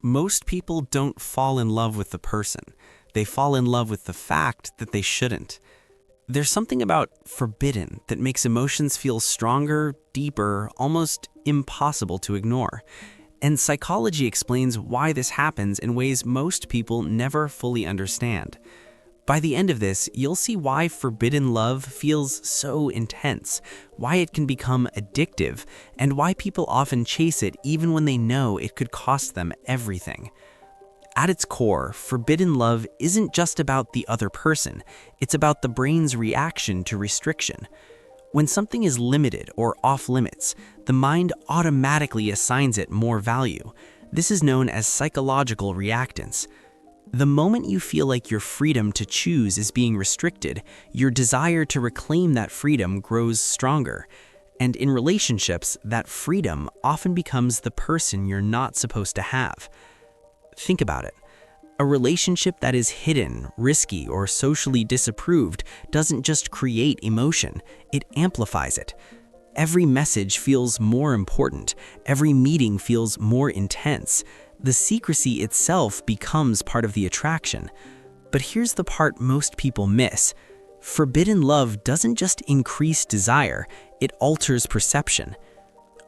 Most people don't fall in love with the person. They fall in love with the fact that they shouldn't. There's something about forbidden that makes emotions feel stronger, deeper, almost impossible to ignore. And psychology explains why this happens in ways most people never fully understand. By the end of this, you'll see why forbidden love feels so intense, why it can become addictive, and why people often chase it even when they know it could cost them everything. At its core, forbidden love isn't just about the other person, it's about the brain's reaction to restriction. When something is limited or off limits, the mind automatically assigns it more value. This is known as psychological reactance. The moment you feel like your freedom to choose is being restricted, your desire to reclaim that freedom grows stronger. And in relationships, that freedom often becomes the person you're not supposed to have. Think about it. A relationship that is hidden, risky, or socially disapproved doesn't just create emotion, it amplifies it. Every message feels more important. Every meeting feels more intense. The secrecy itself becomes part of the attraction. But here's the part most people miss. Forbidden love doesn't just increase desire, it alters perception.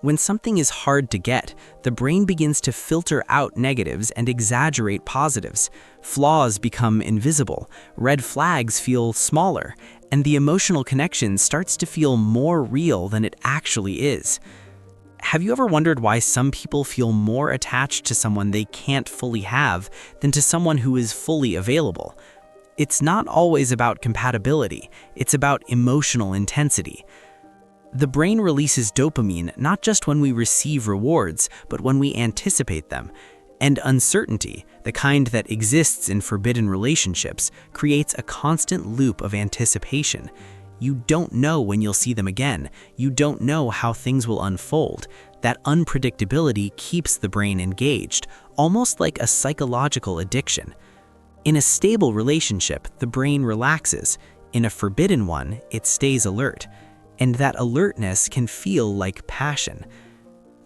When something is hard to get, the brain begins to filter out negatives and exaggerate positives. Flaws become invisible, red flags feel smaller, and the emotional connection starts to feel more real than it actually is. Have you ever wondered why some people feel more attached to someone they can't fully have than to someone who is fully available? It's not always about compatibility, it's about emotional intensity. The brain releases dopamine not just when we receive rewards, but when we anticipate them. And uncertainty, the kind that exists in forbidden relationships, creates a constant loop of anticipation. You don't know when you'll see them again. You don't know how things will unfold. That unpredictability keeps the brain engaged, almost like a psychological addiction. In a stable relationship, the brain relaxes. In a forbidden one, it stays alert. And that alertness can feel like passion.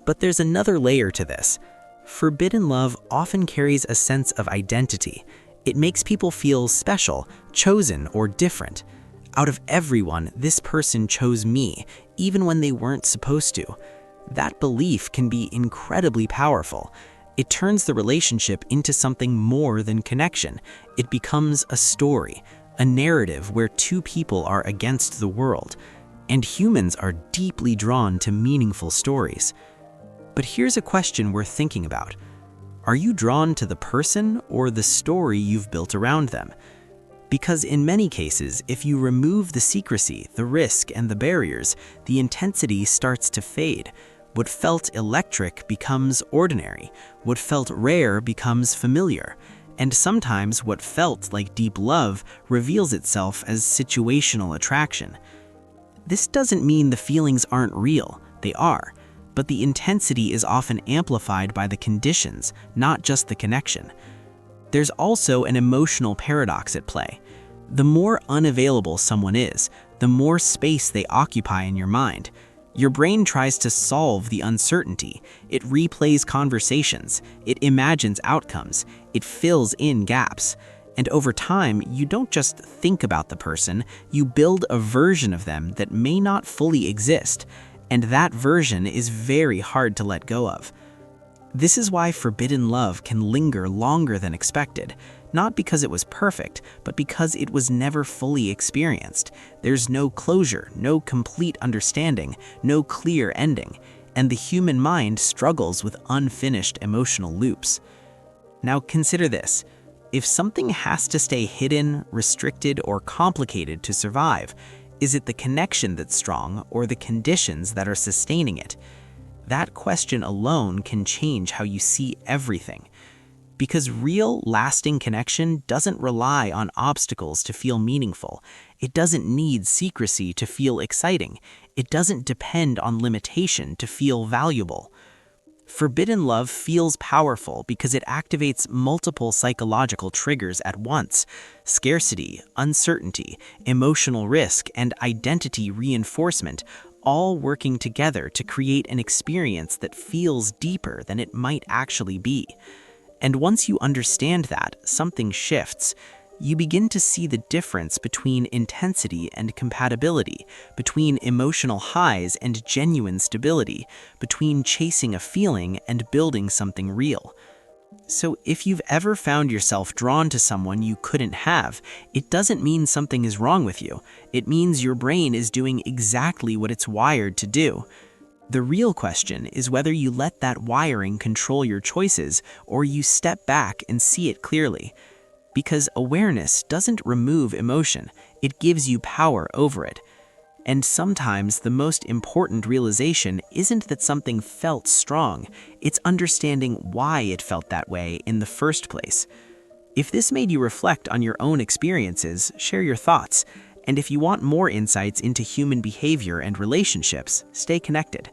But there's another layer to this. Forbidden love often carries a sense of identity. It makes people feel special, chosen, or different. Out of everyone, this person chose me, even when they weren't supposed to. That belief can be incredibly powerful. It turns the relationship into something more than connection. It becomes a story, a narrative where two people are against the world. And humans are deeply drawn to meaningful stories. But here's a question worth thinking about. Are you drawn to the person or the story you've built around them? Because in many cases, if you remove the secrecy, the risk, and the barriers, the intensity starts to fade. What felt electric becomes ordinary. What felt rare becomes familiar. And sometimes what felt like deep love reveals itself as situational attraction. This doesn't mean the feelings aren't real. They are. But the intensity is often amplified by the conditions, not just the connection. There's also an emotional paradox at play. The more unavailable someone is, the more space they occupy in your mind. Your brain tries to solve the uncertainty. It replays conversations. It imagines outcomes. It fills in gaps. And over time, you don't just think about the person, you build a version of them that may not fully exist. And that version is very hard to let go of. This is why forbidden love can linger longer than expected, not because it was perfect, but because it was never fully experienced. There's no closure, no complete understanding, no clear ending, and the human mind struggles with unfinished emotional loops. Now consider this. If something has to stay hidden, restricted, or complicated to survive, is it the connection that's strong or the conditions that are sustaining it? That question alone can change how you see everything. Because real, lasting connection doesn't rely on obstacles to feel meaningful. It doesn't need secrecy to feel exciting. It doesn't depend on limitation to feel valuable. Forbidden love feels powerful because it activates multiple psychological triggers at once: scarcity, uncertainty, emotional risk, and identity reinforcement, all working together to create an experience that feels deeper than it might actually be. And once you understand that, something shifts. You begin to see the difference between intensity and compatibility, between emotional highs and genuine stability, between chasing a feeling and building something real. So if you've ever found yourself drawn to someone you couldn't have, it doesn't mean something is wrong with you. It means your brain is doing exactly what it's wired to do. The real question is whether you let that wiring control your choices or you step back and see it clearly. Because awareness doesn't remove emotion, it gives you power over it. And sometimes the most important realization isn't that something felt strong, it's understanding why it felt that way in the first place. If this made you reflect on your own experiences, share your thoughts. And if you want more insights into human behavior and relationships, stay connected.